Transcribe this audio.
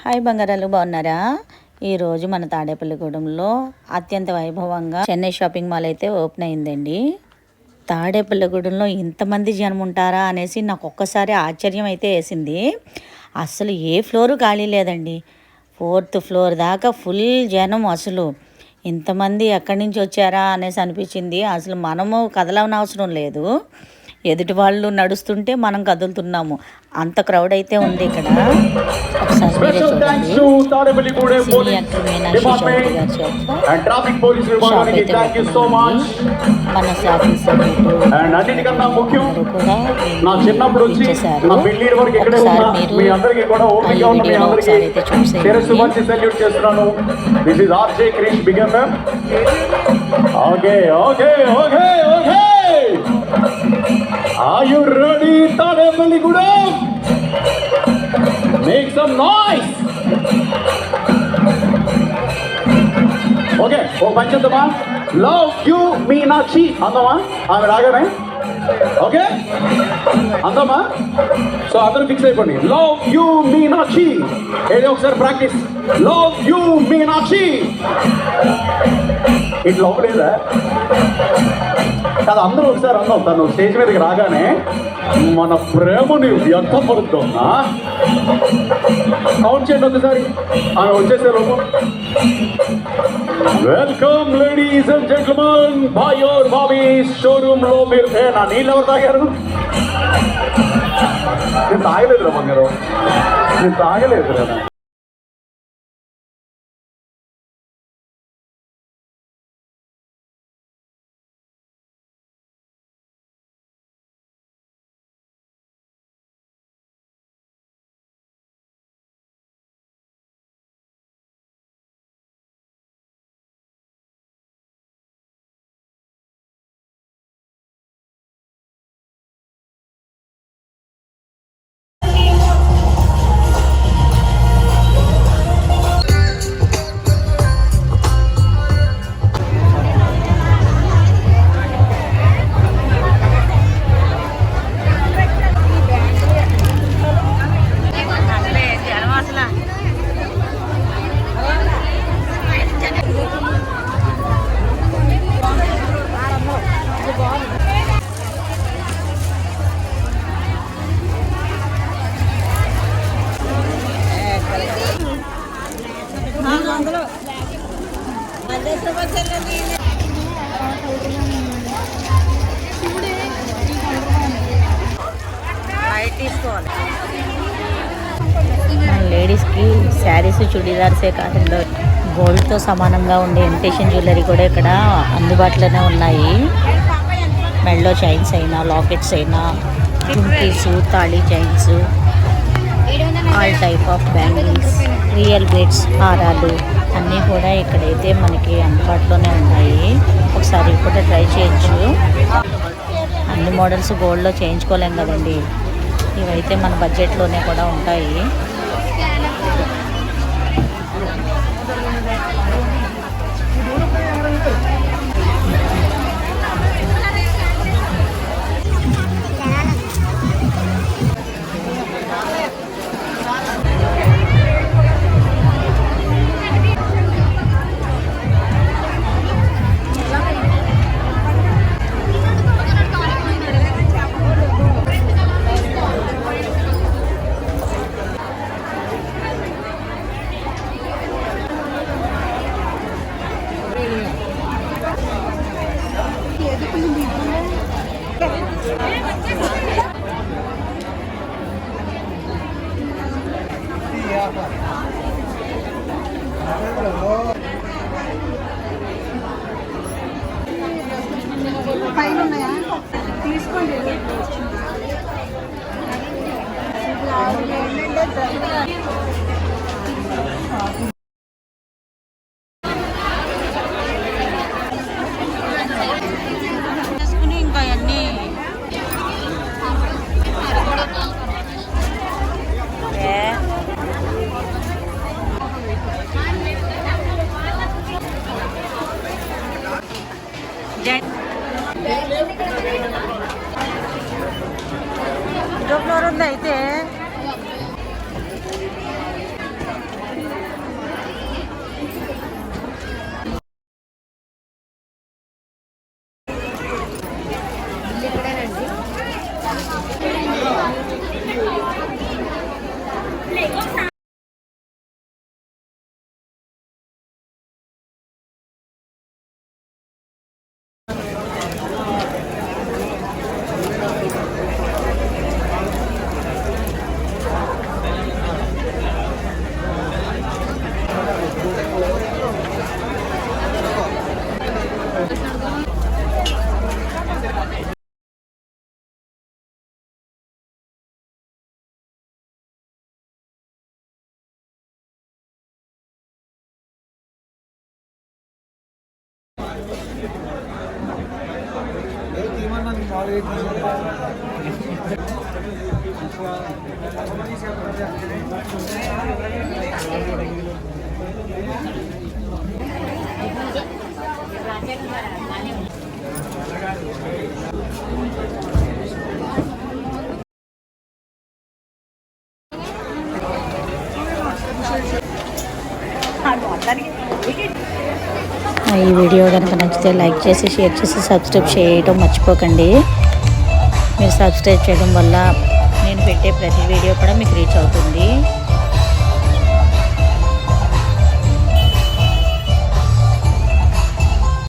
Hi బంగారాలు, బాగున్నారా? ఈరోజు మన తాడేపల్లిగూడెంలో అత్యంత వైభవంగా చెన్నై షాపింగ్ మాల్ అయితే ఓపెన్ అయిందండి. తాడేపల్లిగూడెంలో ఇంతమంది జనం ఉంటారా అనేసి నాకు ఒక్కసారి ఆశ్చర్యం అయితే వేసింది. అసలు ఏ ఫ్లోరు ఖాళీ లేదండి. 4th ఫ్లోర్ దాకా ఫుల్ జనం. అసలు ఇంతమంది ఎక్కడి నుంచి వచ్చారా అనేసి అనిపించింది. అసలు మనము కదలవనవసరం లేదు, ఎదుటి వాళ్ళు నడుస్తుంటే మనం కదులుతున్నాము. అంత క్రౌడ్ అయితే ఉంది ఇక్కడ. ఒకసారి మీరే చూడండి. సినీ యాక్టర్ మీనాక్షి చౌదరి గారి చేత షాప్ అయితే పెట్టుకున్నామండి. మన షాపింగ్ కూడా ఇచ్చేసారు. ఒకసారి మీరు ఈ వీడియోలో ఒకసారి అయితే చూసేయండి. Are you ready, Tadepalligudem? Make some noise. Okay, oh panchadama. Love you, Meenakshi. Andama, I'm ragane. Okay? Andama. So other fix ayipandi. Love you, Meenakshi. Hey, sir, practice. Love you, Meenakshi. It love లేదా? కాదు, అందరూ ఒకసారి అన్నాం. తను stage మీదకి రాగానే మన ప్రేమని వ్యక్తపరుద్దాం. కౌంట్ చేయండి ఒకసారి, ఆమె వచ్చేసే లోపు. వెల్కమ్ లేడీస్ అండ్ జెంట్మెన్, బాయోర్ బాబీ షోరూమ్ లో మీరు. నా నీళ్ళు ఎవరు తాగారు? నేను తాగలేదురా బంగారు, నేను తాగలేదురా. లేడీస్కి శారీస్, చుడీదార్సే కాకుండా గోల్డ్తో సమానంగా ఉండే ఇమిటేషన్ జ్యువెలరీ కూడా ఇక్కడ అందుబాటులోనే ఉన్నాయి. మెడలో చైన్స్ అయినా, లాకెట్స్ అయినా, jhumkis, thali chains, all type of bangles, real beads, హారాలు అన్నీ కూడా ఇక్కడైతే మనకి అందుబాటులోనే ఉన్నాయి. ఒకసారి కూడా ట్రై చేయొచ్చు. అన్ని మోడల్స్ గోల్డ్లో చేయించుకోలేం కదండి, ఇవైతే మన బడ్జెట్లోనే కూడా ఉంటాయి. పైన ఉన్నాయా? తీసుకోండి. ఇంకా అన్నీ ఫ్లోర్ ఉంది అయితే. ఈ వీడియో కనుక నచ్చితే లైక్ చేసి షేర్ చేసి సబ్స్క్రైబ్ చేయడం మర్చిపోకండి. మీరు సబ్స్క్రైబ్ చేయడం వల్ల నేను పెట్టే ప్రతి వీడియో కూడా మీకు రీచ్ అవుతుంది.